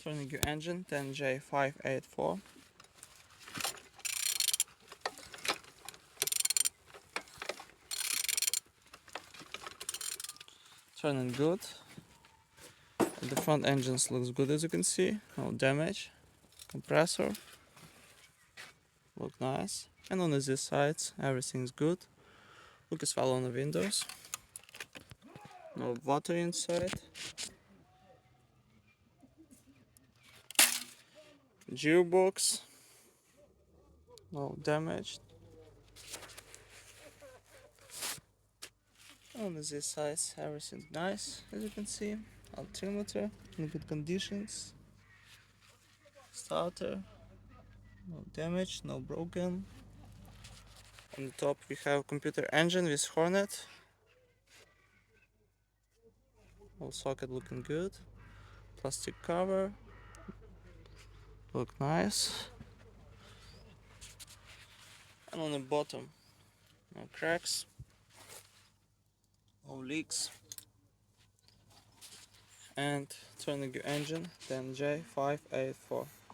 Turning your engine, 10J584. Turning good. The front engines looks good, as you can see, no damage. Compressor look nice, and on the sides everything's good. Look as well on the windows, no water inside. Gearbox, no damage. On the sides everything's nice, as you can see. Altimeter in good conditions. Starter, no damage, no broken. On the top we have computer engine with Hornet. All socket looking good. Plastic cover, look nice. And on the bottom, no cracks, no leaks. And turning your engine, 10J584.